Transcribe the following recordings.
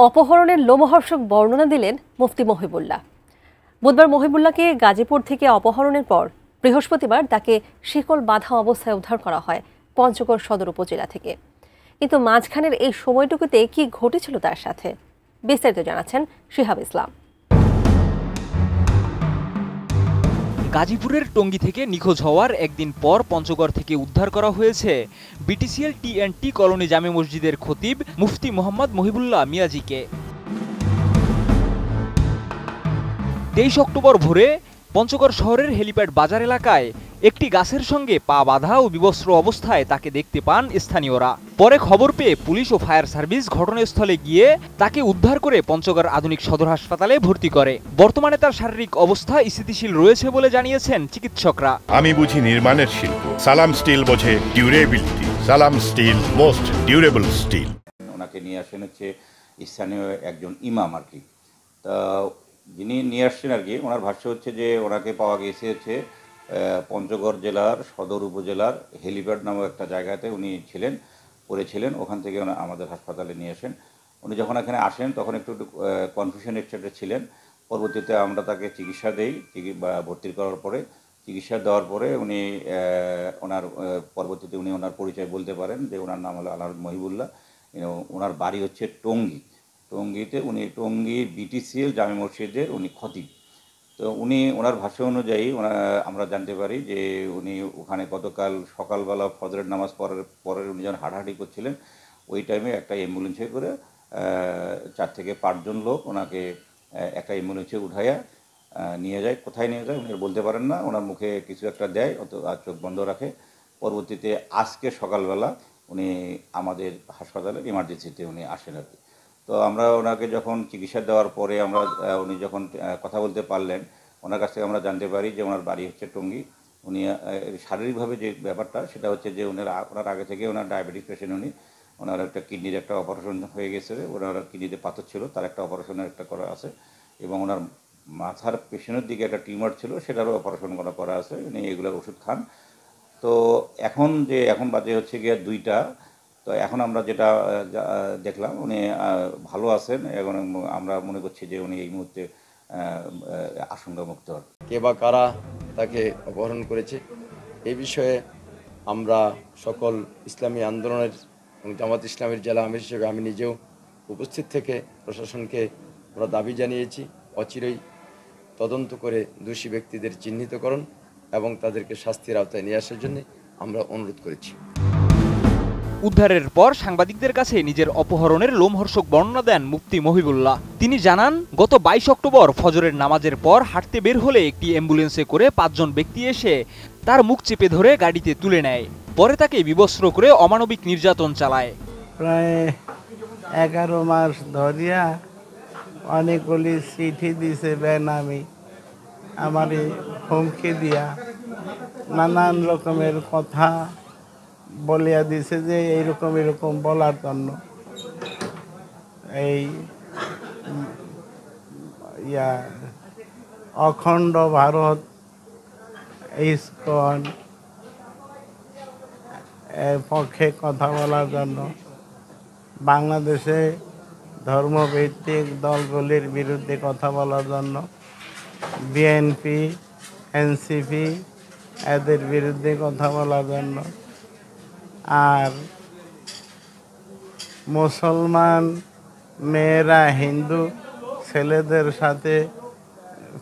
অপহরণের লোমহর্ষক বর্ণনা দিলেন মুফতি মহিবুল্লাহ। বুধবার মহিবুল্লাহকে গাজীপুর থেকে অপহরণের পর বৃহস্পতিবার তাকে শিকল বাঁধা অবস্থায় উদ্ধার করা হয় পঞ্চগড় সদর উপজেলা থেকে। কিন্তু মাঝখানের এই সময়টুকুতে কি ঘটেছিল তার সাথে, বিস্তারিত জানাচ্ছেন শিহাব ইসলাম। গাজীপুরের টঙ্গী থেকে নিখোঁজ হওয়ার একদিন পর পঞ্চগড় থেকে উদ্ধার করা হয়েছে বিটিসিএল টি&টি কলোনি জামে মসজিদের খতিব মুফতি মোহাম্মদ মহিবুল্লাহ মিয়াজিকে। 23 অক্টোবর ভোরে পঞ্চগড় শহরের হেলিপ্যাড বাজার এলাকায় একটি গাছের সঙ্গে পা বাঁধা ও বিবস্ত্র অবস্থায় তাকে দেখতে পান স্থানীয়রা। পরে খবর পেয়ে পুলিশ ও ফায়ার সার্ভিস ঘটনাস্থলে গিয়ে তাকে উদ্ধার করে পঞ্চগড় আধুনিক সদর হাসপাতালে ভর্তি করে। বর্তমানে তার শারীরিক অবস্থা স্থিতিশীল রয়েছে বলে জানিয়েছেন চিকিৎসকরা। আমি বুঝি নির্মাণের শিল্প, সালাম স্টিল বোঝে ডিউরেবিলিটি। সালাম স্টিল মোস্ট ডিউরেবল স্টিল। ওনাকে নিয়ে আসেন হচ্ছে স্থানীয় একজন ইমাম আর কি। তা যিনি নিয়ে আসছেন আর কি, ওনার ভাষ্য হচ্ছে যে ওনাকে পাওয়া গেছে হচ্ছে পঞ্চগড় জেলার সদর উপজেলার হেলিপ্যাড নামক একটা জায়গাতে উনি পড়েছিলেন। ওখান থেকে আমাদের হাসপাতালে নিয়ে আসেন। উনি যখন এখানে আসেন তখন একটু কনফিউশন স্টেটে ছিলেন। পরবর্তীতে আমরা তাকে চিকিৎসা দেই, ভর্তি করার পরে চিকিৎসা দেওয়ার পরে উনি পরবর্তীতে ওনার পরিচয় বলতে পারেন যে ওনার নাম হলো আলহাজ মহিবুল্লাহ। ওনার বাড়ি হচ্ছে টঙ্গীতে। উনি টঙ্গীর বিটিসিএল জামে মসজিদের উনি খতিব। তো ওনার ভাষ্য অনুযায়ী আমরা জানতে পারি যে উনি ওখানে গতকাল সকালবেলা ফজরের নামাজ পরে উনি যখন হাঁটাহাঁটি করছিলেন, ওই টাইমে একটা অ্যাম্বুলেন্সে করে 4 থেকে 5 জন লোক ওনাকে একটা অ্যাম্বুলেন্সে উঠাইয়া নিয়ে যায়। কোথায় নিয়ে যায় উনি বলতে পারেন না, ওনার মুখে কিছু একটা দেয়, আর চোখ বন্ধ রাখে। পরবর্তীতে আজকে সকালবেলা উনি আমাদের হাসপাতালের ইমার্জেন্সিতে উনি আসেন আর কি। তো আমরা ওনাকে যখন চিকিৎসা দেওয়ার পরে উনি যখন কথা বলতে পারলেন, ওনার কাছ থেকে আমরা জানতে পারি যে ওনার বাড়ি হচ্ছে টঙ্গী। উনি শারীরিকভাবে যে ব্যাপারটা সেটা হচ্ছে যে ওনার আগে থেকে ওনার ডায়াবেটিস পেশেন্ট। ওনার একটা কিডনির একটা অপারেশন হয়ে গেছে, ওনার কিডনিতে পাথর ছিল, তার একটা অপারেশনের একটা করা আছে, এবং ওনার মাথার পেছনের দিকে একটা টিউমার ছিল, সেটারও অপারেশন করা আছে। উনি এগুলোর ওষুধ খান। তো এখন বাজে হচ্ছে গিয়ে 2টা। তো এখন আমরা যেটা দেখলাম উনি ভালো আছেন, এবং আমরা মনে করছি যে উনি এই মুহূর্তে আশঙ্কামুক্ত। কে বা কারা তাকে অপহরণ করেছে এই বিষয়ে আমরা সকল ইসলামী আন্দোলনের এবং জামাত ইসলামের জেলা আমির হিসেবে আমি নিজেও উপস্থিত থেকে প্রশাসনকে আমরা দাবি জানিয়েছি অচিরেই তদন্ত করে দোষী ব্যক্তিদের চিহ্নিতকরণ এবং তাদেরকে শাস্তির আওতায় নিয়ে আসার জন্য আমরা অনুরোধ করেছি। উদ্ধারের পর সাংবাদিকদের কাছে নিজের অপহরণের লোমহর্ষক বর্ণনা দেন মুফতি মহিবুল্লাহ। তিনি জানান, গত 22 অক্টোবর ফজরের নামাজের পর হাঁটতে বের হলে একটি অ্যাম্বুলেন্সে করে 5 জন ব্যক্তি এসে তার মুখ চেপে ধরে গাড়িতে তুলে নেয়। পরে তাকে বিবস্ত্র করে অমানবিক নির্যাতন চালায়। প্রায় 11 মাস ধরিয়া অনেকগুলি চিঠি দিছে বেনামি, আমারই হুমকি দিয়া নানান রকমের কথা বলিয়া দিছে যে এরকম বলার জন্য এই অখণ্ড ভারত ইসকন এর পক্ষে কথা বলার জন্য, বাংলাদেশে ধর্মভিত্তিক দলগুলির বিরুদ্ধে কথা বলার জন্য, বিএনপি এনসিপি এদের বিরুদ্ধে কথা বলার জন্য, আর মুসলমান মেয়েরা হিন্দু ছেলেদের সাথে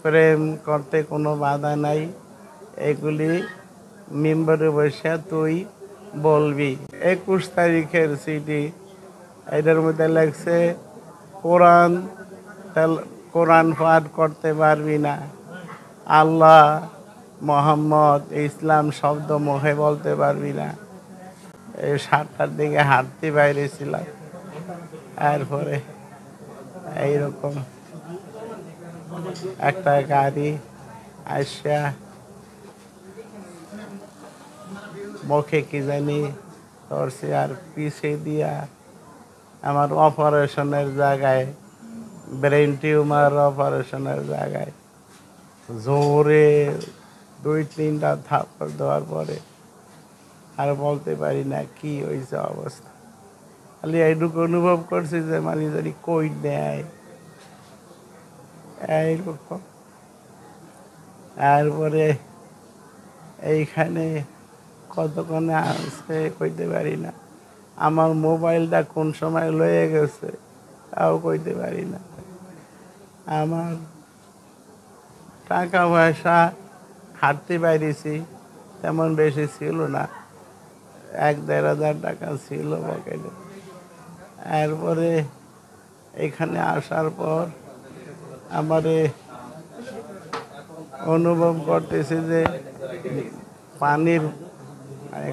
প্রেম করতে কোনো বাধা নাই, এগুলি মিম্বরে বসে তুই বলবি। 21 তারিখের চিঠি, এটার মধ্যে লেখছে কোরআন পাঠ করতে পারবি না, আল্লাহ মোহাম্মদ ইসলাম শব্দ মুখে বলতে পারবি না। এই 7টার দিকে হাঁটতে বাইরে ছিলাম, এরপরে এইরকম একটা গাড়ি আসা মুখে কি জানি ধরছে, আর পিছিয়ে দিয়া আমার অপারেশনের জায়গায়, ব্রেন টিউমার অপারেশনের জায়গায় জোরে 2-3টা থাপ্পড় দেওয়ার পরে আর বলতে পারি না কি হয়েছে অবস্থা। খালি এইটুকু অনুভব করছি যে মানে যদি কই দেয় এইরকম। তারপরে এইখানে কতক্ষণে আসছে কইতে পারি না। আমার মোবাইলটা কোন সময় লয়ে গেছে তাও কইতে পারি না। আমার টাকা পয়সা হাঁটতে পারিছি তেমন বেশি ছিল না, 1-1.5 হাজার টাকা ছিল পকেটে। এরপরে এখানে আসার পর আমারে অনুভব করতেছি যে পানির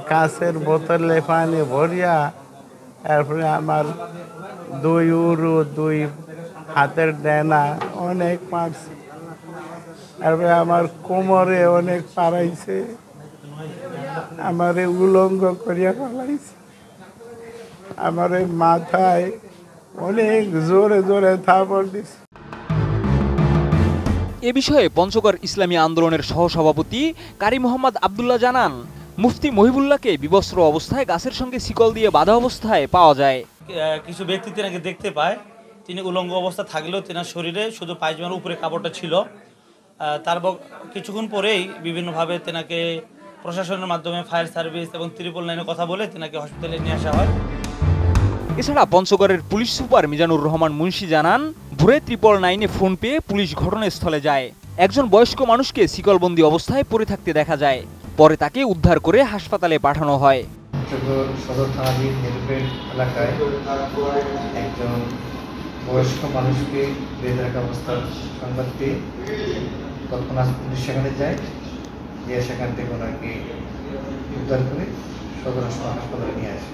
কাঁচের বোতলে পানি ভরিয়া, তারপরে আমার 2 উরু 2 হাতের ডেনা অনেক মারছে, তারপরে আমার কোমরে অনেক পাড়াইছে, আমারে উলঙ্গ করিয়া ফেলাইছে, আমার মাথায় অনেক জোরে জোরে থাপড় দিছে। এ বিষয়ে পঞ্চগড় ইসলামী আন্দোলনের সহসভাপতি কারি মোহাম্মদ আব্দুল্লাহ জানান, মুফতি মহিবুল্লাহকে বিবস্ত্র অবস্থায় গাছের সঙ্গে শিকল দিয়ে বাঁধা অবস্থায় পাওয়া যায়। কিছু ব্যক্তি তেনাকে দেখতে পায়, তিনি উলঙ্গ অবস্থা থাকলেও তেনার শরীরে শুধু পায়জামার উপরে কাপড়টা ছিল। তার কিছুক্ষণ পরেই বিভিন্নভাবে তেনাকে প্রশাসনের মাধ্যমে ফায়ার সার্ভিস এবং 999 কথা বলে তেনাকে হসপিটালে নিয়ে আসা হয়। এছাড়া পঞ্চগড়ের পুলিশ সুপার মিজানুর রহমান মুন্সি জানান, ভোরে 999 ফোন পেয়ে পুলিশ ঘটনাস্থলে যায়। একজন বয়স্ক মানুষকে শিকলবন্দি অবস্থায় পড়ে থাকতে দেখা যায়। পরে তাকে উদ্ধার করে হাসপাতালে পাঠানো হয়। সদর থানাধীন হেলপেড এলাকায় একজন বয়স্ক মানুষকে বেঁধে রাখা অবস্থার সংবাদ পেয়ে তৎক্ষণাৎ পুলিশ সেখানে যায়, গিয়ে সেখান থেকে ওনাকে উদ্ধার করে সদর হাসপাতালে নিয়ে আসে।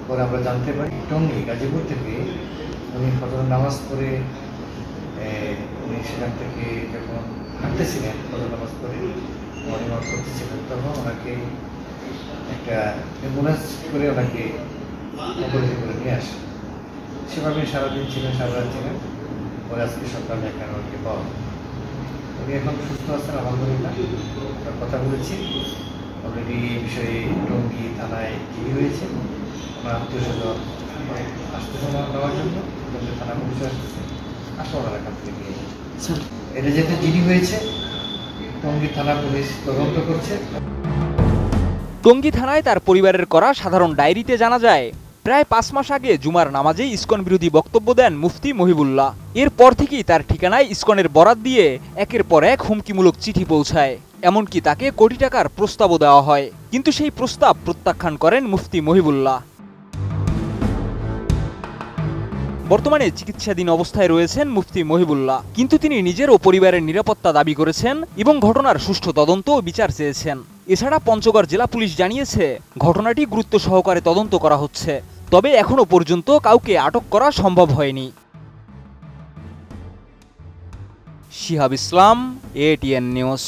পরে আমরা জানতে পারি টঙ্গী গাজীপুর থেকে উনি ফজরের নামাজ পড়ে উনি সেখান থেকে যখন হাঁটতেছিলেন, ফজর নামাজ পড়ে মর্নিং ওয়াক করতেছিলেন, তখন ওনাকে একটা অ্যাম্বুলেন্স করে ওনাকে অপরাধী করে নিয়ে আসে। সেভাবে সারাদিন ছিলেন, সারা রাত ছিলেন। পরে আজকে সকালে এখানে ওনাকে পাওয়া। উনি এখন সুস্থ আছেন আলহামদুলিল্লাহ। আমরা কথা বলেছি, অলরেডি এই বিষয়ে টঙ্গী থানায় জিডি হয়েছে। ওনার আত্মীয় স্বজন আসতেছে নেওয়ার জন্য, টঙ্গী থানা পুলিশে আসতেছে, আসলে ওনার এখান থেকে নিয়ে যাচ্ছে। এটা যেহেতু জিডি হয়েছে, টঙ্গী থানা পুলিশ তদন্ত করছে। টঙ্গী থানায় তার পরিবারের করা সাধারণ ডায়েরিতে জানা যায়, প্রায় 5 মাস আগে জুমার নামাজে ইসকন বিরোধী বক্তব্য দেন মুফতি মহিবুল্লাহ। এরপর থেকেই তার ঠিকানায় ইসকনের বরাত দিয়ে একের পর এক হুমকিমূলক চিঠি পৌঁছায়। এমনকি তাকে কোটি টাকার প্রস্তাবও দেওয়া হয়, কিন্তু সেই প্রস্তাব প্রত্যাখ্যান করেন মুফতি মহিবুল্লাহ। বর্তমানে চিকিৎসাধীন অবস্থায় রয়েছেন মুফতি মহিবুল্লাহ, কিন্তু তিনি নিজের ও পরিবারের নিরাপত্তা দাবি করেছেন এবং ঘটনার সুষ্ঠু তদন্ত ও বিচার চেয়েছেন। এছাড়া পঞ্চগড় জেলা পুলিশ জানিয়েছে, ঘটনাটি গুরুত্ব সহকারে তদন্ত করা হচ্ছে, তবে এখনো পর্যন্ত কাউকে আটক করা সম্ভব হয়নি। শিহাব ইসলাম, ATN নিউজ।